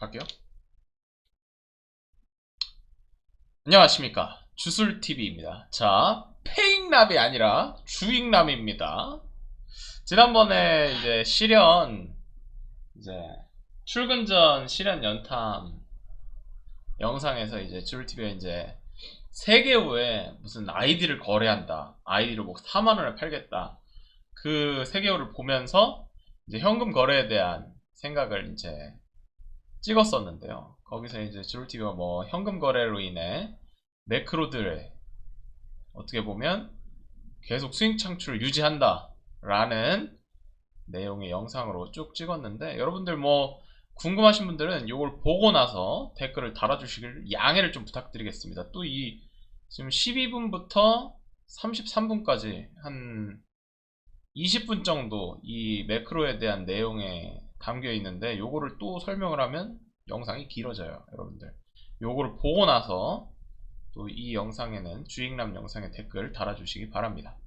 갈게요. 안녕하십니까, 주술TV입니다. 자, 페익남이 아니라 주익남입니다. 지난번에 이제 이제 출근 전 실현 연탐 영상에서 이제 주술TV가 이제 세개 후에 무슨 아이디를 거래한다, 아이디를 뭐 4만원에 팔겠다, 그 세개후를 보면서 이제 현금 거래에 대한 생각을 이제 찍었었는데요. 거기서 이제 주술TV가 뭐 현금 거래로 인해 매크로들의 어떻게 보면 계속 수익 창출을 유지한다 라는 내용의 영상으로 쭉 찍었는데, 여러분들 뭐 궁금하신 분들은 이걸 보고 나서 댓글을 달아주시길 양해를 좀 부탁드리겠습니다. 또 이 지금 12분부터 33분까지 한 20분 정도 이 매크로에 대한 내용에 담겨 있는데, 요거를 또 설명을 하면 영상이 길어져요. 여러분들 요거를 보고 나서 또 이 영상에는 주익남 영상에 댓글 달아주시기 바랍니다.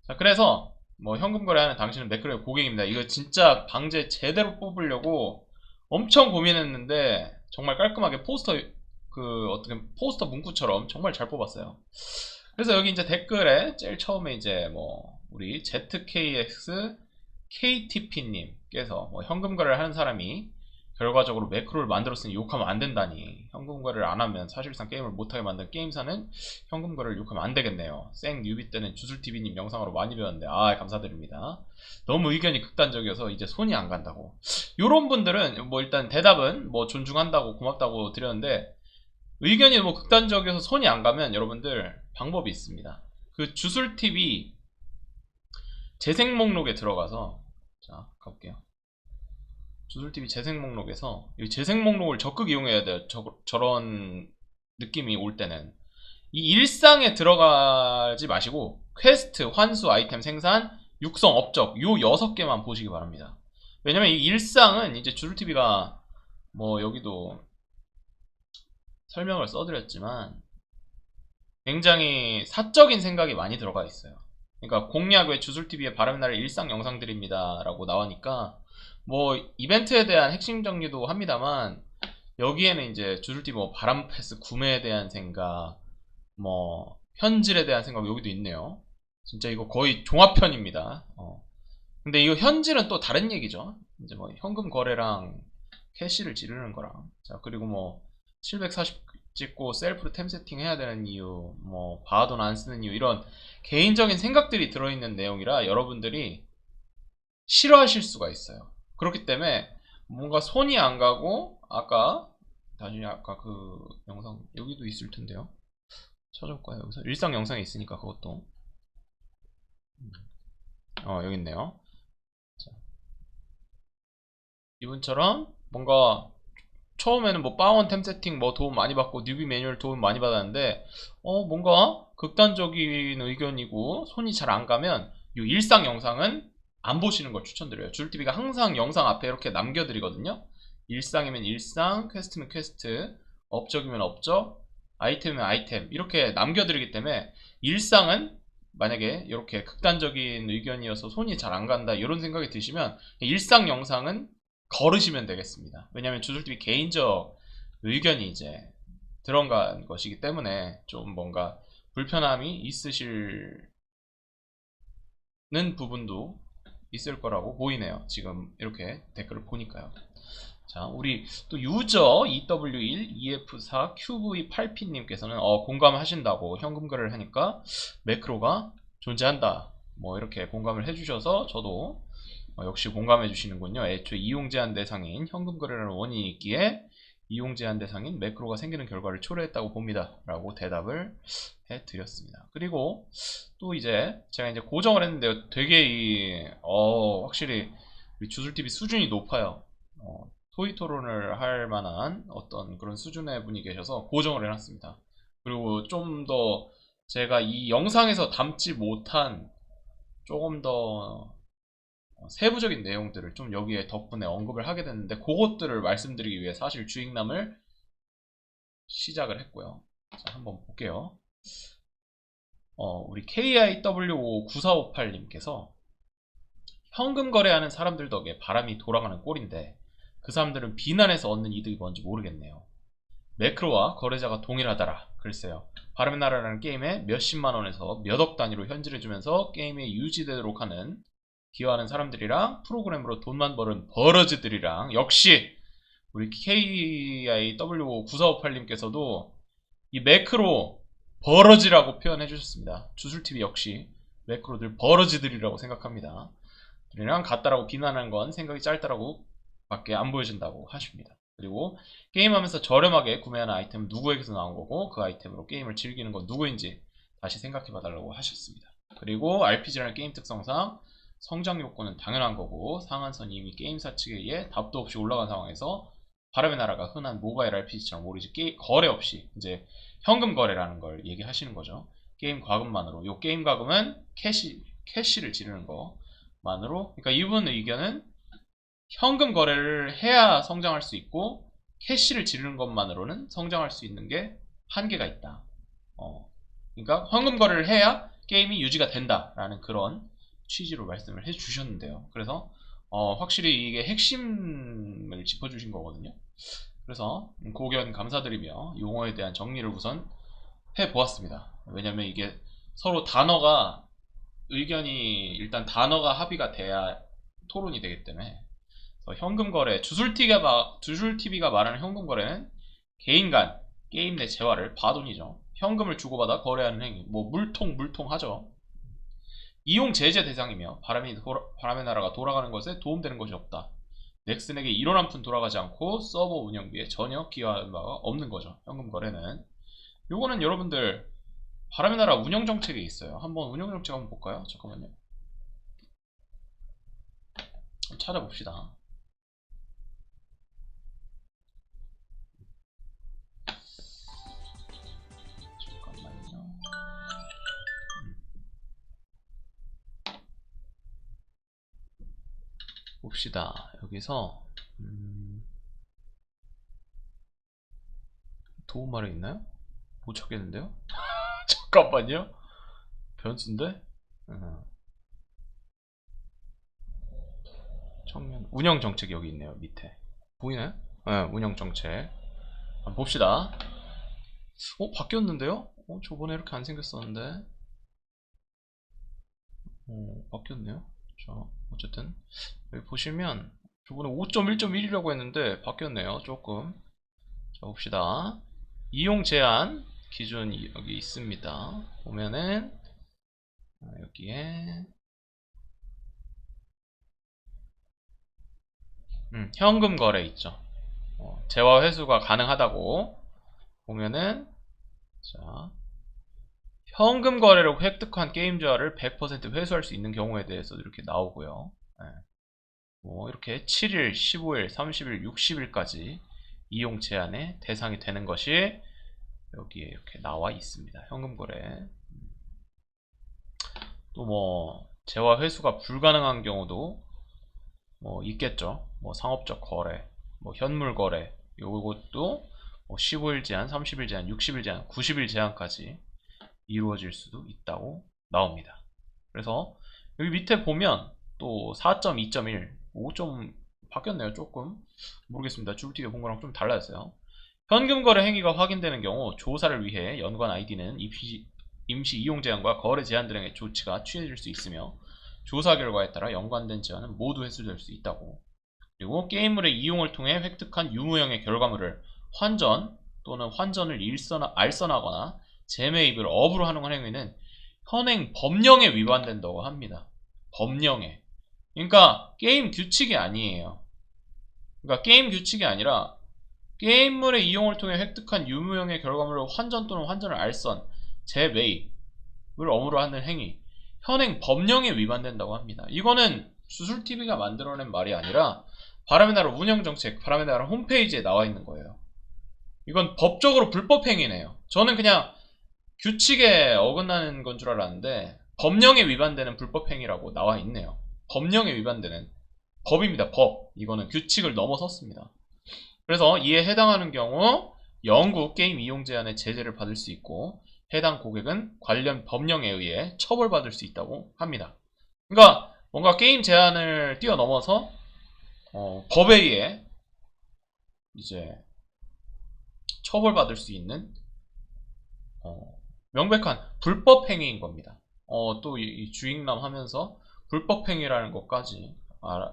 자, 그래서 뭐 현금 거래하는 당신은 매크로의 고객입니다. 이거 진짜 방제 제대로 뽑으려고 엄청 고민했는데 정말 깔끔하게 어떻게 포스터 문구처럼 정말 잘 뽑았어요. 그래서 여기 이제 댓글에 제일 처음에 이제 뭐 우리 ZKX KTP님께서 뭐 현금 거래를 하는 사람이 결과적으로 매크로를 만들었으니 욕하면 안 된다니, 현금 거래를 안 하면 사실상 게임을 못하게 만든 게임사는 현금 거래를 욕하면 안 되겠네요. 생 뉴비 때는 주술TV님 영상으로 많이 배웠는데 감사드립니다. 너무 의견이 극단적이어서 이제 손이 안 간다고. 요런 분들은 뭐 일단 대답은 뭐 존중한다고 고맙다고 드렸는데, 의견이 뭐 극단적이어서 손이 안 가면 여러분들 방법이 있습니다. 그 주술TV 재생 목록에 들어가서, 자 가볼게요. 주술TV 재생 목록에서 이 재생 목록을 적극 이용해야 돼요. 저런 느낌이 올 때는 이 일상에 들어가지 마시고 퀘스트, 환수, 아이템 생산, 육성, 업적 요 6개만 보시기 바랍니다. 왜냐면 이 일상은 이제 주술TV가 뭐 여기도 설명을 써드렸지만 굉장히 사적인 생각이 많이 들어가 있어요. 그러니까 공략 외 주술TV의 바람의 나라 일상 영상들입니다 라고 나오니까 뭐 이벤트에 대한 핵심 정리도 합니다만, 여기에는 이제 주술TV 뭐 바람 패스 구매에 대한 생각, 뭐 현질에 대한 생각 여기도 있네요. 진짜 이거 거의 종합편입니다. 근데 이거 현질은 또 다른 얘기죠. 이제 뭐 현금 거래랑 캐시를 지르는 거랑. 자, 그리고 뭐 740 찍고 셀프로 템 세팅 해야 되는 이유, 뭐 바하돈 안 쓰는 이유, 이런 개인적인 생각들이 들어있는 내용이라 여러분들이 싫어하실 수가 있어요. 그렇기 때문에 뭔가 손이 안 가고, 아까 그 영상 여기도 있을 텐데요. 찾아볼까요? 여기서 일상 영상에 있으니까 그것도 여기 있네요. 자, 이분처럼 뭔가 처음에는 뭐 빠원 템 세팅 뭐 도움 많이 받고 뉴비 매뉴얼 도움 많이 받았는데 뭔가 극단적인 의견이고 손이 잘 안 가면 이 일상 영상은 안 보시는 걸 추천드려요. 주술TV가 항상 영상 앞에 이렇게 남겨드리거든요. 일상이면 일상, 퀘스트면 퀘스트, 업적이면 업적, 아이템이면 아이템 이렇게 남겨드리기 때문에, 일상은 만약에 이렇게 극단적인 의견이어서 손이 잘 안 간다 이런 생각이 드시면 일상 영상은 걸으시면 되겠습니다. 왜냐하면 주술TV 개인적 의견이 이제 들어간 것이기 때문에 좀 뭔가 불편함이 있으시는 부분도 있을 거라고 보이네요. 지금 이렇게 댓글을 보니까요. 자, 우리 또 유저 EW1 EF4 QV8P님께서는 공감하신다고, 현금 거래를 하니까 매크로가 존재한다 뭐 이렇게 공감을 해주셔서 저도 역시 공감해 주시는군요. 애초에 이용 제한 대상인 현금 거래라는 원인이 있기에 이용 제한 대상인 매크로가 생기는 결과를 초래했다고 봅니다 라고 대답을 해드렸습니다. 그리고 또 이제 제가 이제 고정을 했는데요. 되게 확실히 우리 주술TV 수준이 높아요. 토의 토론을 할 만한 어떤 그런 수준의 분이 계셔서 고정을 해놨습니다. 그리고 좀 더 제가 이 영상에서 담지 못한 조금 더 세부적인 내용들을 좀 여기에 덕분에 언급을 하게 됐는데, 그것들을 말씀드리기 위해 사실 주익남을 시작을 했고요. 자, 한번 볼게요. 우리 KIW9458님께서 현금 거래하는 사람들 덕에 바람이 돌아가는 꼴인데 그 사람들은 비난에서 얻는 이득이 뭔지 모르겠네요. 매크로와 거래자가 동일하더라. 글쎄요. 바람의 나라라는 게임에 몇십만 원에서 몇억 단위로 현질을 주면서 게임이 유지되도록 하는 기여하는 사람들이랑 프로그램으로 돈만 버는 버러지들이랑 역시 우리 KIW9458님께서도 이 매크로 버러지라고 표현해 주셨습니다. 주술TV 역시 매크로들 버러지들이라고 생각합니다. 들이랑 같다라고 비난하는 건 생각이 짧다라고 밖에 안 보여준다고 하십니다. 그리고 게임하면서 저렴하게 구매하는 아이템은 누구에게서 나온 거고 그 아이템으로 게임을 즐기는 건 누구인지 다시 생각해 봐달라고 하셨습니다. 그리고 RPG라는 게임 특성상 성장 욕구는 당연한 거고 상한선이 이미 게임사 측에 의해 답도 없이 올라간 상황에서 바람의 나라가 흔한 모바일 RPG처럼 오로지 거래 없이 이제 현금 거래라는 걸 얘기하시는 거죠. 게임 과금만으로. 요 게임 과금은 캐시를 지르는 거만으로. 그러니까 이분 의견은 현금 거래를 해야 성장할 수 있고 캐시를 지르는 것만으로는 성장할 수 있는 게 한계가 있다. 그러니까 현금 거래를 해야 게임이 유지가 된다라는 그런 취지로 말씀을 해주셨는데요. 그래서 확실히 이게 핵심을 짚어주신 거거든요. 그래서 고견 감사드리며 용어에 대한 정리를 우선 해보았습니다. 왜냐면 이게 서로 단어가 의견이 일단 단어가 합의가 돼야 토론이 되기 때문에 현금 거래, 주술TV가 말하는 현금 거래는 개인 간 게임 내 재화를 바돈이죠. 현금을 주고받아 거래하는 행위, 뭐 물통 하죠. 이용 제재 대상이며 바람의 나라가 돌아가는 것에 도움되는 것이 없다. 넥슨에게 1원 한 푼 돌아가지 않고 서버 운영비에 전혀 기여하는 바가 없는 거죠. 현금 거래는. 요거는 여러분들 바람의 나라 운영 정책에 있어요. 한번 운영 정책 한번 볼까요? 잠깐만요. 한번 찾아봅시다. 잠깐만요. 봅시다. 여기서 도움말에 있나요? 못 찾겠는데요? 잠깐만요. 변수인데? 청년 운영 정책 여기 있네요. 밑에 보이나요? 네, 운영 정책 한번 봅시다. 바뀌었는데요? 저번에 이렇게 안 생겼었는데 바뀌었네요. 자, 어쨌든 여기 보시면 저번에 5.1.1이라고 했는데 바뀌었네요. 조금. 자, 봅시다. 이용 제한 기준이 여기 있습니다. 보면은 여기에 현금 거래 있죠. 재화 회수가 가능하다고 보면은 자, 현금 거래로 획득한 게임 재화를 100% 회수할 수 있는 경우에 대해서 이렇게 나오고요. 네. 뭐 이렇게 7일, 15일, 30일, 60일까지 이용 제한의 대상이 되는 것이 여기에 이렇게 나와 있습니다. 현금 거래. 또 뭐 재화 회수가 불가능한 경우도 뭐 있겠죠. 뭐 상업적 거래, 뭐 현물 거래, 요것도 뭐 15일 제한, 30일 제한, 60일 제한, 90일 제한까지 이루어질 수도 있다고 나옵니다. 그래서 여기 밑에 보면 또 4.2.1, 5점 바뀌었네요. 조금 모르겠습니다. 주술TV가 본 거랑 좀 달라졌어요. 현금 거래 행위가 확인되는 경우 조사를 위해 연관 아이디는 임시 이용 제한과 거래 제한 등의 조치가 취해질 수 있으며 조사 결과에 따라 연관된 제한은 모두 회수될 수 있다고. 그리고 게임물의 이용을 통해 획득한 유무형의 결과물을 환전 또는 환전을 알선하거나 재매입을 업으로 하는 행위는 현행 법령에 위반된다고 합니다. 법령에. 그러니까 게임 규칙이 아니에요. 그러니까 게임 규칙이 아니라 게임물의 이용을 통해 획득한 유무형의 결과물을 환전 또는 환전을 알선, 재매입을 업으로 하는 행위. 현행 법령에 위반된다고 합니다. 이거는 주술TV가 만들어낸 말이 아니라 바람의 나라 운영정책, 바람의 나라 홈페이지에 나와 있는 거예요. 이건 법적으로 불법 행위네요. 저는 그냥 규칙에 어긋나는 건 줄 알았는데 법령에 위반되는 불법 행위라고 나와 있네요. 법령에 위반되는 법입니다. 법. 이거는 규칙을 넘어섰습니다. 그래서 이에 해당하는 경우 영구 게임 이용 제한의 제재를 받을 수 있고 해당 고객은 관련 법령에 의해 처벌받을 수 있다고 합니다. 그러니까 뭔가 게임 제한을 뛰어넘어서 법에 의해 이제 처벌받을 수 있는 명백한 불법 행위인 겁니다. 또 이 주익남 하면서 불법 행위라는 것까지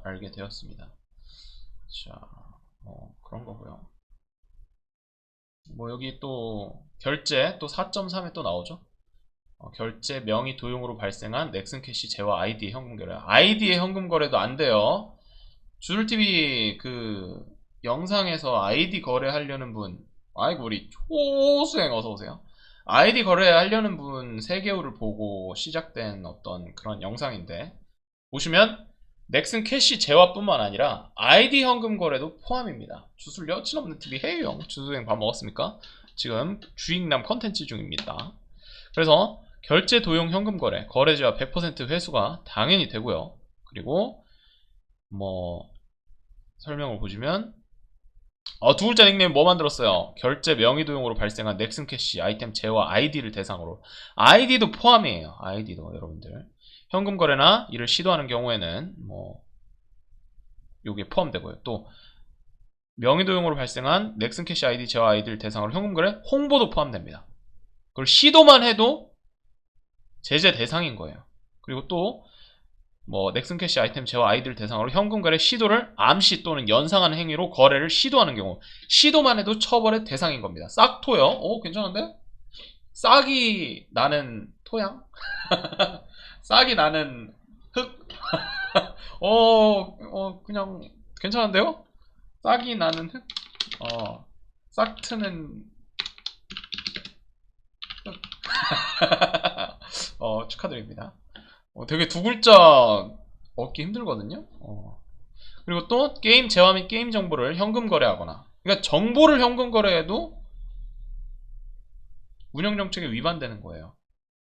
알게 되었습니다. 자, 그런 거고요. 뭐 여기 또 결제 또 4.3에 또 나오죠. 결제 명의 도용으로 발생한 넥슨 캐시 제와 아이디의 현금 거래. 아이디의 현금 거래도 안 돼요. 주술TV 그 영상에서 아이디 거래하려는 분, 아이고 우리 초수행 어서오세요. 아이디 거래하려는 분 3개월을 보고 시작된 어떤 그런 영상인데, 보시면 넥슨 캐시 제화뿐만 아니라 아이디 현금 거래도 포함입니다. 주술 여친 없는 TV 해유형 주술행 밥 먹었습니까? 지금 주익남 컨텐츠 중입니다. 그래서 결제 도용 현금 거래, 거래제와 100% 회수가 당연히 되고요. 그리고 뭐 설명을 보시면 두 글자 닉네임 뭐 만들었어요? 결제 명의 도용으로 발생한 넥슨 캐시 아이템 제와 아이디를 대상으로. 아이디도 포함이에요. 아이디도 여러분들 현금 거래나 이를 시도하는 경우에는 뭐 요게 포함되고요. 또 명의 도용으로 발생한 넥슨 캐시 아이디 제와 아이디를 대상으로 현금 거래 홍보도 포함됩니다. 그걸 시도만 해도 제재 대상인 거예요. 그리고 또 뭐 넥슨 캐시 아이템 제와 아이디를 대상으로 현금 거래 시도를 암시 또는 연상하는 행위로 거래를 시도하는 경우, 시도만 해도 처벌의 대상인 겁니다. 싹토요? 괜찮은데? 싹이 나는 토양? 싹이 나는 흙? 그냥 괜찮은데요? 싹이 나는 흙? 싹 트는 흙. 축하드립니다. 되게 두 글자 얻기 힘들거든요. 그리고 또 게임 재화 및 게임 정보를 현금 거래하거나, 그러니까 정보를 현금 거래해도 운영 정책에 위반되는 거예요.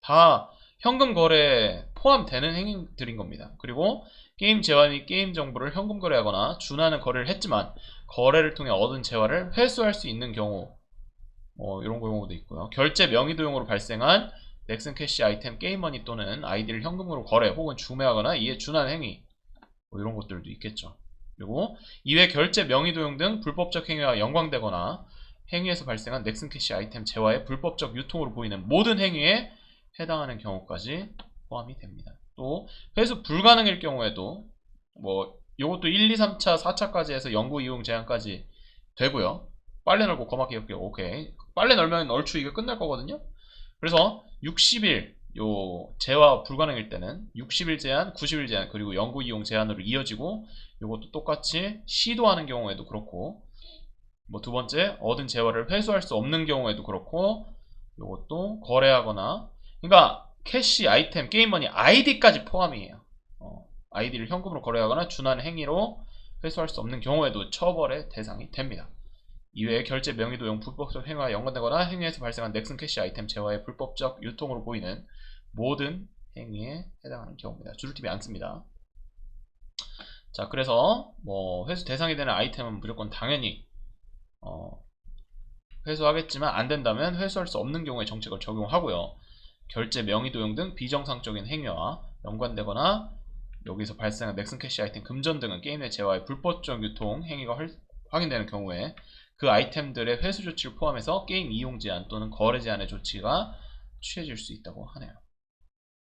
다 현금 거래에 포함되는 행위들인 겁니다. 그리고 게임 재화 및 게임 정보를 현금 거래하거나 준하는 거래를 했지만 거래를 통해 얻은 재화를 회수할 수 있는 경우, 이런 경우도 있고요. 결제 명의 도용으로 발생한 넥슨 캐시 아이템 게임머니 또는 아이디를 현금으로 거래 혹은 주매하거나 이에 준하는 행위, 뭐 이런 것들도 있겠죠. 그리고 이외 결제 명의 도용 등 불법적 행위와 연관되거나 행위에서 발생한 넥슨 캐시 아이템 재화의 불법적 유통으로 보이는 모든 행위에 해당하는 경우까지 포함이 됩니다. 또 회수 불가능일 경우에도 뭐 요것도 1, 2, 3차, 4차까지 해서 영구 이용 제한까지 되고요. 빨래 널고 거막 기억해. 오케이. 빨래 널면 얼추 이게 끝날 거거든요. 그래서 60일 요 재화 불가능일 때는 60일 제한, 90일 제한, 그리고 영구 이용 제한으로 이어지고, 요것도 똑같이 시도하는 경우에도 그렇고, 뭐 두 번째 얻은 재화를 회수할 수 없는 경우에도 그렇고, 요것도 거래하거나, 그러니까 캐시 아이템 게임머니 아이디까지 포함이에요. 아이디를 현금으로 거래하거나 준하는 행위로 회수할 수 없는 경우에도 처벌의 대상이 됩니다. 이외에 결제 명의 도용 불법적 행위와 연관되거나 행위에서 발생한 넥슨 캐시 아이템 재화의 불법적 유통으로 보이는 모든 행위에 해당하는 경우입니다. 주술TV 안 씁니다. 자, 그래서 뭐 회수 대상이 되는 아이템은 무조건 당연히 회수하겠지만 안 된다면 회수할 수 없는 경우에 정책을 적용하고요. 결제 명의 도용 등 비정상적인 행위와 연관되거나 여기서 발생한 넥슨 캐시 아이템 금전 등은 게임 내 재화의 불법적 유통 행위가 확인되는 경우에 그 아이템들의 회수 조치를 포함해서 게임 이용 제한 또는 거래 제한의 조치가 취해질 수 있다고 하네요.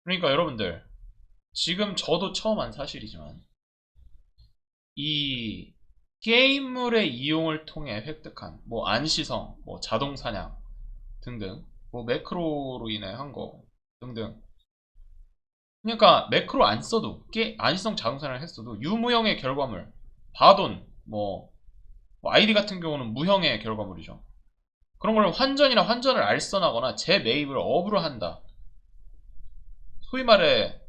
그러니까 여러분들, 지금 저도 처음 한 사실이지만 이 게임물의 이용을 통해 획득한 뭐 안시성, 뭐 자동 사냥 등등, 뭐 매크로로 인해 한 거 등등, 그러니까 매크로 안 써도 안시성 자동 사냥을 했어도 유무형의 결과물, 바돈, 뭐 아이디 같은 경우는 무형의 결과물이죠. 그런 걸 환전이나 환전을 알선하거나 재매입을 업으로 한다. 소위 말해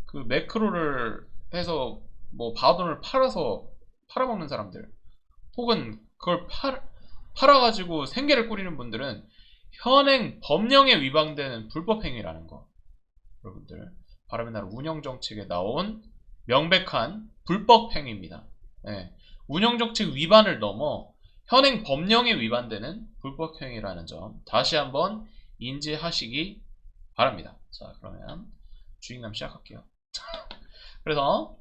그 매크로를 해서 뭐 바돈을 팔아먹는 사람들, 혹은 그걸 팔아가지고 생계를 꾸리는 분들은 현행 법령에 위반되는 불법행위라는 거, 여러분들 바람의 나라 운영정책에 나온 명백한 불법행위입니다. 네. 운영정책 위반을 넘어 현행 법령에 위반되는 불법행위라는 점 다시 한번 인지하시기 바랍니다. 자, 그러면 주익남 시작할게요. 그래서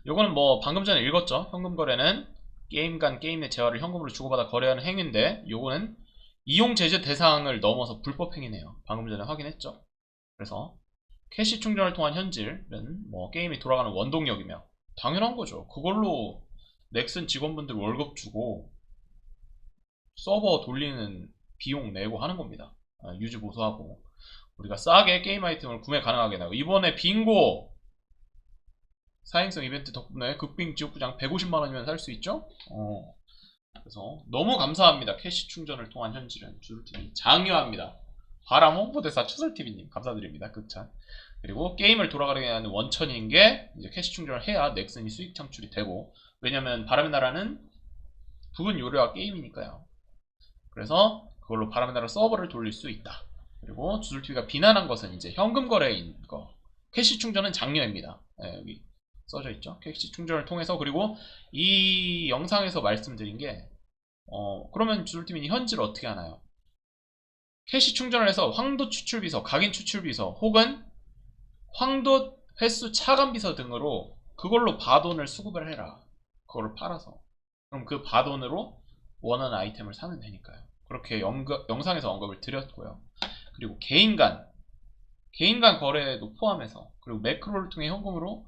요거는 뭐 방금 전에 읽었죠. 현금거래는 게임 간 게임 내 재화를 현금으로 주고받아 거래하는 행위인데 요거는 이용 제재 대상을 넘어서 불법 행위네요. 방금 전에 확인했죠. 그래서 캐시 충전을 통한 현질은 뭐 게임이 돌아가는 원동력이며 당연한 거죠. 그걸로 넥슨 직원분들 월급 주고 서버 돌리는 비용 내고 하는 겁니다. 유지 보수하고 우리가 싸게 게임 아이템을 구매 가능하게 나고 이번에 빙고 사행성 이벤트 덕분에 극빙 지옥부장 150만원이면 살 수 있죠? 그래서 너무 감사합니다. 캐시 충전을 통한 현질은 주술TV 장려합니다. 바람 홍보대사 추설TV님 감사드립니다. 극찬. 그리고 게임을 돌아가게 하는 원천인 게 이제 캐시 충전을 해야 넥슨이 수익 창출이 되고 왜냐면 바람의 나라는 부분 요리와 게임이니까요. 그래서 그걸로 바람의 나라 서버를 돌릴 수 있다. 그리고 주술TV가 비난한 것은 이제 현금 거래인 거. 캐시 충전은 장려입니다. 네, 여기 써져 있죠. 캐시 충전을 통해서 그리고 이 영상에서 말씀드린 게 그러면 주술TV는 현질을 어떻게 하나요? 캐시 충전을 해서 황도 추출비서, 각인 추출비서 혹은 황도 횟수 차감비서 등으로 그걸로 바돈을 수급을 해라. 그걸로 팔아서. 그럼 그 바돈으로 원하는 아이템을 사면 되니까요. 그렇게 영상에서 언급을 드렸고요. 그리고 개인 간 거래도 포함해서 그리고 매크로를 통해 현금으로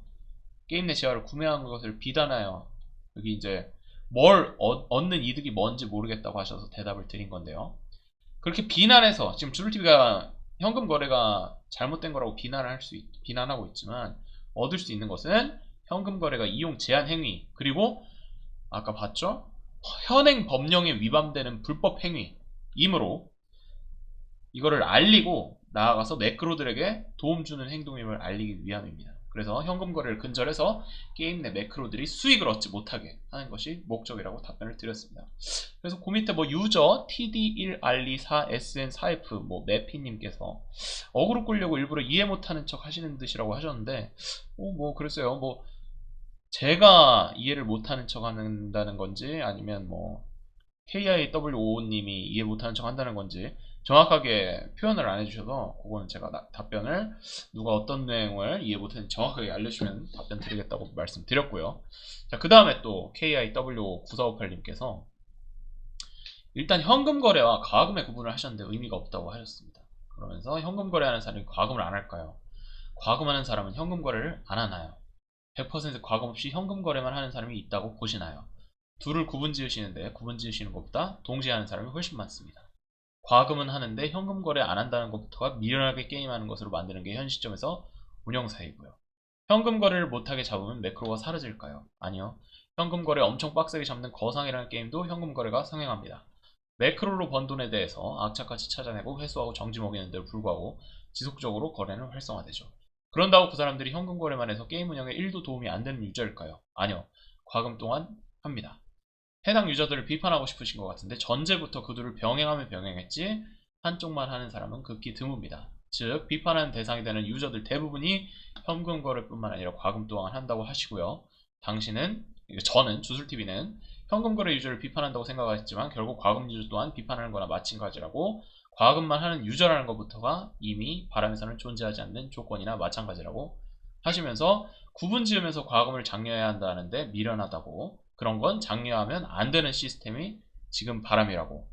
게임 내 재화를 구매한 것을 비단하여 여기 이제 뭘 얻는 이득이 뭔지 모르겠다고 하셔서 대답을 드린 건데요. 그렇게 비난해서 지금 주술TV가 현금 거래가 잘못된 거라고 비난하고 있지만 얻을 수 있는 것은 현금 거래가 이용 제한 행위 그리고 아까 봤죠? 현행 법령에 위반되는 불법 행위이므로 이거를 알리고 나아가서 매크로들에게 도움 주는 행동임을 알리기 위함입니다. 그래서 현금 거래를 근절해서 게임 내 매크로들이 수익을 얻지 못하게 하는 것이 목적이라고 답변을 드렸습니다. 그래서 그 밑에 뭐 유저 TD1R24SN4F 뭐 매피님께서 어그로 끌려고 일부러 이해 못하는 척 하시는 듯이라고 하셨는데 뭐 그랬어요. 뭐 제가 이해를 못하는 척 한다는 건지 아니면 뭐 KIW55님이 이해 못하는 척 한다는 건지 정확하게 표현을 안 해주셔서 그거는 제가 답변을 누가 어떤 내용을 이해 못했는지 정확하게 알려주시면 답변 드리겠다고 말씀드렸고요. 자, 그 다음에 또 KIW9458님께서 일단 현금 거래와 과금의 구분을 하셨는데 의미가 없다고 하셨습니다. 그러면서 현금 거래하는 사람이 과금을 안 할까요? 과금하는 사람은 현금 거래를 안 하나요? 100% 과금 없이 현금 거래만 하는 사람이 있다고 보시나요? 둘을 구분 지으시는데 구분 지으시는 것보다 동시에 하는 사람이 훨씬 많습니다. 과금은 하는데 현금 거래 안 한다는 것부터가 미련하게 게임하는 것으로 만드는 게 현 시점에서 운영사이고요. 현금 거래를 못하게 잡으면 매크로가 사라질까요? 아니요. 현금 거래 엄청 빡세게 잡는 거상이라는 게임도 현금 거래가 성행합니다. 매크로로 번 돈에 대해서 악착같이 찾아내고 회수하고 정지 먹이는 데도 불구하고 지속적으로 거래는 활성화되죠. 그런다고 그 사람들이 현금 거래만 해서 게임 운영에 1도 도움이 안 되는 유저일까요? 아니요. 과금 또한 합니다. 해당 유저들을 비판하고 싶으신 것 같은데 전제부터 그들을 병행하면 병행했지 한쪽만 하는 사람은 극히 드뭅니다. 즉 비판하는 대상이 되는 유저들 대부분이 현금 거래뿐만 아니라 과금 또한 한다고 하시고요. 저는 주술TV는 현금 거래 유저를 비판한다고 생각했지만 결국 과금 유저 또한 비판하는 거나 마찬가지라고 과금만 하는 유저라는 것부터가 이미 바람에서는 존재하지 않는 조건이나 마찬가지라고 하시면서 구분 지으면서 과금을 장려해야 한다는데 미련하다고 그런 건 장려하면 안 되는 시스템이 지금 바람이라고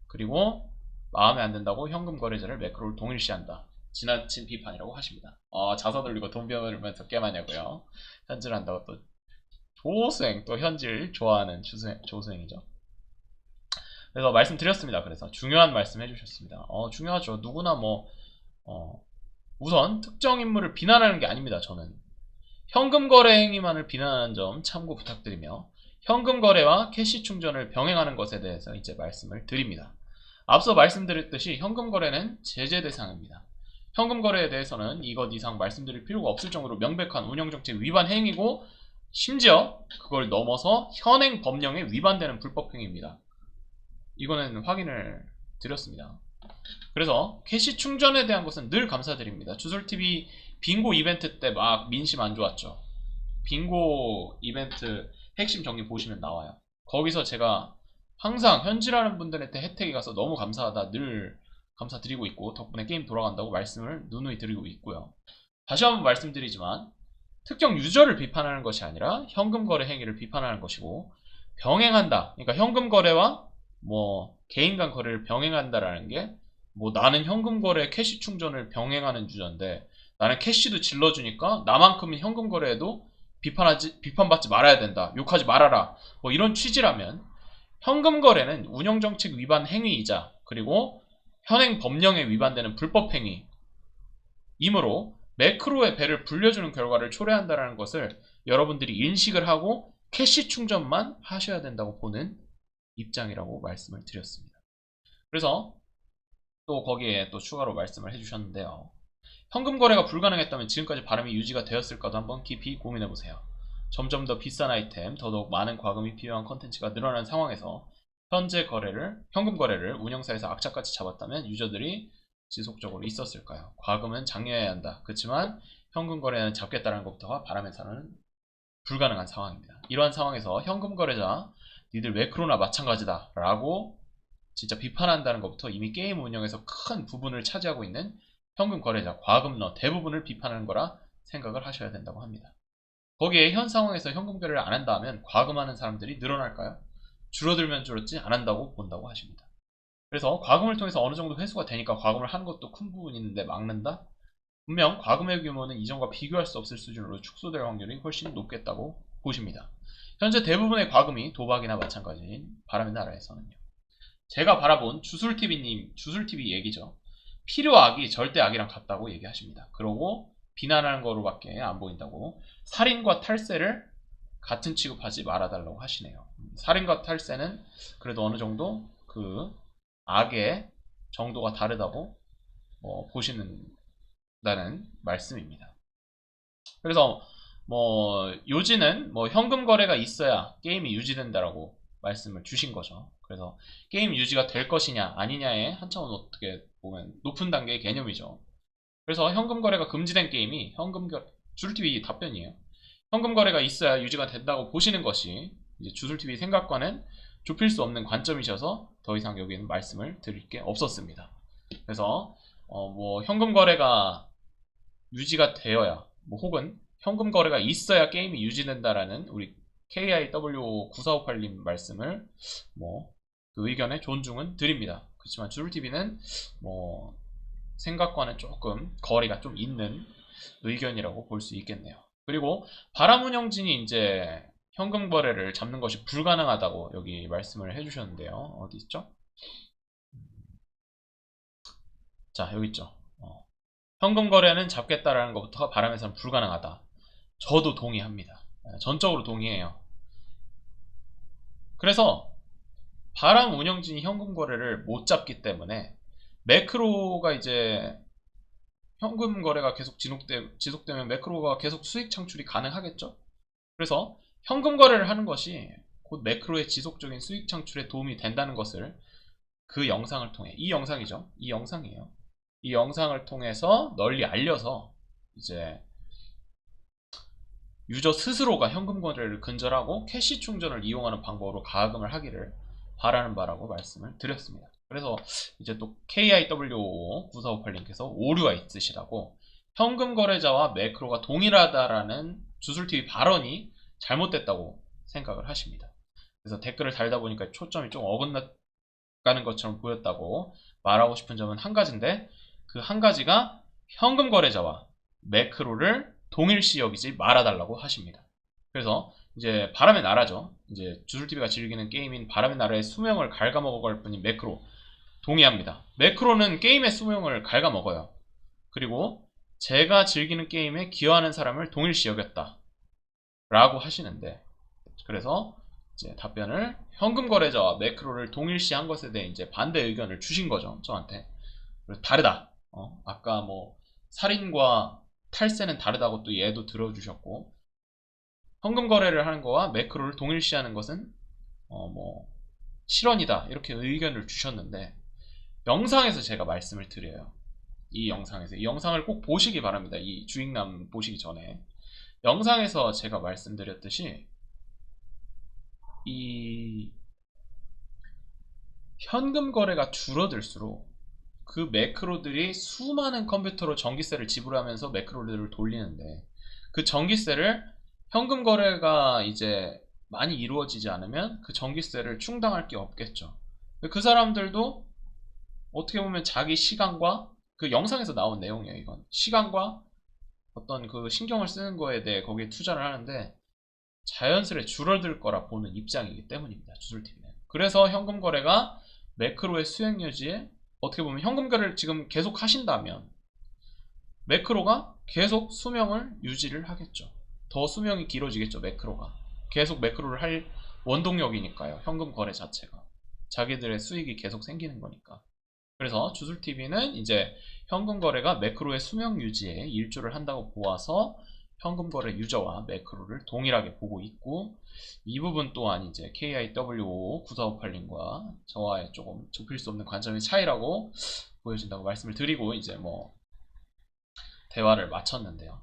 그리고 마음에 안 든다고 현금 거래자를 매크로를 동일시한다. 지나친 비판이라고 하십니다. 자서 돌리고 돈 배우면서 게임하냐고요. 현질한다고 또 조수행 또 현질 좋아하는 조수행이죠. 그래서 말씀드렸습니다. 그래서 중요한 말씀 해주셨습니다. 중요하죠. 누구나 우선 특정 인물을 비난하는 게 아닙니다. 저는 현금 거래 행위만을 비난하는 점 참고 부탁드리며 현금 거래와 캐시 충전을 병행하는 것에 대해서 이제 말씀을 드립니다. 앞서 말씀드렸듯이 현금 거래는 제재 대상입니다. 현금 거래에 대해서는 이것 이상 말씀드릴 필요가 없을 정도로 명백한 운영정책 위반 행위고 심지어 그걸 넘어서 현행 법령에 위반되는 불법 행위입니다. 이거는 확인을 드렸습니다. 그래서 캐시 충전에 대한 것은 늘 감사드립니다. 주술TV 빙고 이벤트 때 막 민심 안 좋았죠. 빙고 이벤트 핵심 정리 보시면 나와요. 거기서 제가 항상 현질하는 분들한테 혜택이 가서 너무 감사하다 늘 감사드리고 있고 덕분에 게임 돌아간다고 말씀을 누누이 드리고 있고요. 다시 한번 말씀드리지만 특정 유저를 비판하는 것이 아니라 현금 거래 행위를 비판하는 것이고 병행한다. 그러니까 현금 거래와 뭐 개인 간 거래를 병행한다라는 게 뭐 나는 현금 거래 캐시 충전을 병행하는 주제인데 나는 캐시도 질러주니까 나만큼은 현금 거래에도 비판받지 말아야 된다. 욕하지 말아라. 뭐 이런 취지라면 현금 거래는 운영 정책 위반 행위이자 그리고 현행 법령에 위반되는 불법 행위이므로 매크로의 배를 불려주는 결과를 초래한다는 것을 여러분들이 인식을 하고 캐시 충전만 하셔야 된다고 보는 입장이라고 말씀을 드렸습니다. 그래서 또 거기에 또 추가로 말씀을 해주셨는데요. 현금 거래가 불가능했다면 지금까지 바람이 유지가 되었을까도 한번 깊이 고민해보세요. 점점 더 비싼 아이템, 더더욱 많은 과금이 필요한 컨텐츠가 늘어난 상황에서 현금 거래를 운영사에서 악착같이 잡았다면 유저들이 지속적으로 있었을까요? 과금은 장려해야 한다. 그렇지만 현금 거래는 잡겠다는 것부터가 바람에서는 불가능한 상황입니다. 이러한 상황에서 현금 거래자 니들 왜 그러나 마찬가지다 라고 진짜 비판한다는 것부터 이미 게임 운영에서 큰 부분을 차지하고 있는 현금 거래자, 과금러 대부분을 비판하는 거라 생각을 하셔야 된다고 합니다. 거기에 현 상황에서 현금 거래를 안 한다 하면 과금하는 사람들이 늘어날까요? 줄어들면 줄었지 안 한다고 본다고 하십니다. 그래서 과금을 통해서 어느 정도 회수가 되니까 과금을 하는 것도 큰 부분이 있는데 막는다? 분명 과금의 규모는 이전과 비교할 수 없을 수준으로 축소될 확률이 훨씬 높겠다고 보십니다. 현재 대부분의 과금이 도박이나 마찬가지인 바람의 나라에서는요. 제가 바라본 주술TV 얘기죠. 필요악이 절대악이랑 같다고 얘기하십니다. 그러고 비난하는 거로밖에 안 보인다고 살인과 탈세를 같은 취급하지 말아달라고 하시네요. 살인과 탈세는 그래도 어느 정도 그 악의 정도가 다르다고 보시는다는 말씀입니다. 그래서 요지는 현금 거래가 있어야 게임이 유지된다라고 말씀을 주신 거죠. 그래서 게임 유지가 될 것이냐 아니냐의 한차원 어떻게 보면 높은 단계의 개념이죠. 그래서 현금 거래가 금지된 게임이 주술TV 답변이에요. 현금 거래가 있어야 유지가 된다고 보시는 것이 이제 주술TV 생각과는 좁힐 수 없는 관점이셔서 더 이상 여기는 말씀을 드릴 게 없었습니다. 그래서 현금 거래가 유지가 되어야 혹은 현금 거래가 있어야 게임이 유지된다라는 우리 KIW9458님 말씀을 그 의견에 존중은 드립니다. 그렇지만 주술TV는 생각과는 조금 거리가 좀 있는 의견이라고 볼 수 있겠네요. 그리고 바람운영진이 이제 현금 거래를 잡는 것이 불가능하다고 여기 말씀을 해주셨는데요. 어디 있죠? 자, 여기 있죠. 현금 거래는 잡겠다라는 것부터가 바람에서는 불가능하다. 저도 동의합니다. 전적으로 동의해요. 그래서 바람 운영진이 현금 거래를 못 잡기 때문에 매크로가 이제 현금 거래가 계속 지속되면 매크로가 계속 수익 창출이 가능하겠죠. 그래서 현금 거래를 하는 것이 곧 매크로의 지속적인 수익 창출에 도움이 된다는 것을 그 영상을 통해 이 영상이죠. 이 영상이에요. 이 영상을 통해서 널리 알려서 이제 유저 스스로가 현금 거래를 근절하고 캐시 충전을 이용하는 방법으로 가금을 하기를 바라는 바라고 말씀을 드렸습니다. 그래서 이제 또 KIW9458님께서 오류가 있으시다고 현금 거래자와 매크로가 동일하다라는 주술TV 발언이 잘못됐다고 생각을 하십니다. 그래서 댓글을 달다 보니까 초점이 좀 어긋나가는 것처럼 보였다고 말하고 싶은 점은 한 가지인데 그 한 가지가 현금 거래자와 매크로를 동일시 여기지 말아달라고 하십니다. 그래서 이제 바람의 나라죠. 이제 주술TV가 즐기는 게임인 바람의 나라의 수명을 갉아먹어갈 뿐인 매크로 동의합니다. 매크로는 게임의 수명을 갉아먹어요. 그리고 제가 즐기는 게임에 기여하는 사람을 동일시 여겼다 라고 하시는데 그래서 이제 답변을 현금 거래자와 매크로를 동일시 한 것에 대해 이제 반대 의견을 주신 거죠. 저한테. 다르다. 아까 살인과 탈세는 다르다고 또 얘도 들어주셨고 현금 거래를 하는 거와 매크로를 동일시하는 것은 실언이다 이렇게 의견을 주셨는데 영상에서 제가 말씀을 드려요. 이 영상을 꼭 보시기 바랍니다. 이 주익남 보시기 전에 영상에서 제가 말씀드렸듯이 이 현금 거래가 줄어들수록 그 매크로들이 수많은 컴퓨터로 전기세를 지불하면서 매크로들을 돌리는데 그 전기세를 현금 거래가 이제 많이 이루어지지 않으면 그 전기세를 충당할 게 없겠죠. 그 사람들도 어떻게 보면 자기 시간과 그 영상에서 나온 내용이에요. 이건 시간과 어떤 그 신경을 쓰는 거에 대해 거기에 투자를 하는데 자연스레 줄어들 거라 보는 입장이기 때문입니다. 주술TV는. 그래서 현금 거래가 매크로의 수익 유지에 어떻게 보면 현금 거래를 지금 계속 하신다면 매크로가 계속 수명을 유지를 하겠죠. 더 수명이 길어지겠죠. 매크로가 계속 매크로를 할 원동력이니까요. 현금 거래 자체가 자기들의 수익이 계속 생기는 거니까. 그래서 주술TV는 이제 현금 거래가 매크로의 수명 유지에 일조를 한다고 보아서 현금 거래 유저와 매크로를 동일하게 보고 있고, 이 부분 또한 이제 KIW9458님과 저와의 조금 좁힐 수 없는 관점의 차이라고 보여진다고 말씀을 드리고 이제 뭐 대화를 마쳤는데요.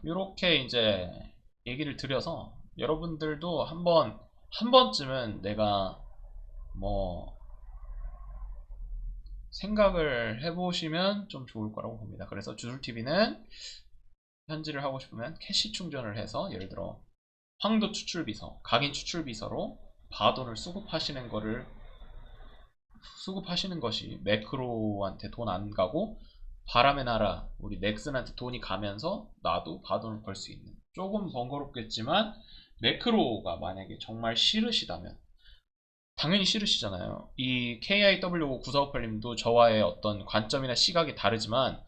이렇게 이제 얘기를 드려서 여러분들도 한 번쯤은 내가 뭐 생각을 해보시면 좀 좋을 거라고 봅니다. 그래서 주술TV는 현질을 하고 싶으면 캐시 충전을 해서 예를 들어 황도 추출비서, 각인 추출비서로 바돈을 수급하시는 것이 매크로한테 돈 안 가고 바람의 나라 우리 넥슨한테 돈이 가면서 나도 바돈을 벌 수 있는, 조금 번거롭겠지만 매크로가 만약에 정말 싫으시다면, 당연히 싫으시잖아요. 이 KIW9458님도 저와의 어떤 관점이나 시각이 다르지만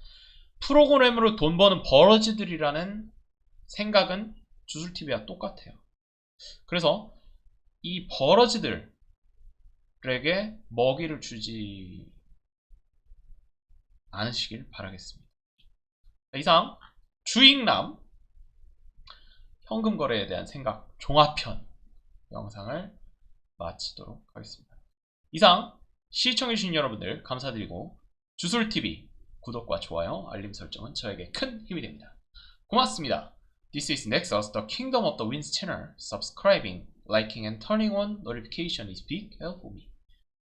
프로그램으로 돈 버는 버러지들이라는 생각은 주술TV와 똑같아요. 그래서 이 버러지들에게 먹이를 주지 않으시길 바라겠습니다. 이상 주익남 현금 거래에 대한 생각 종합편 영상을 마치도록 하겠습니다. 이상 시청해주신 여러분들 감사드리고 주술TV 구독과 좋아요, 알림 설정은 저에게 큰 힘이 됩니다. 고맙습니다. This is Nexus, the Kingdom of the Winds channel. Subscribing, liking and turning on notification is big help for me.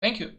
Thank you.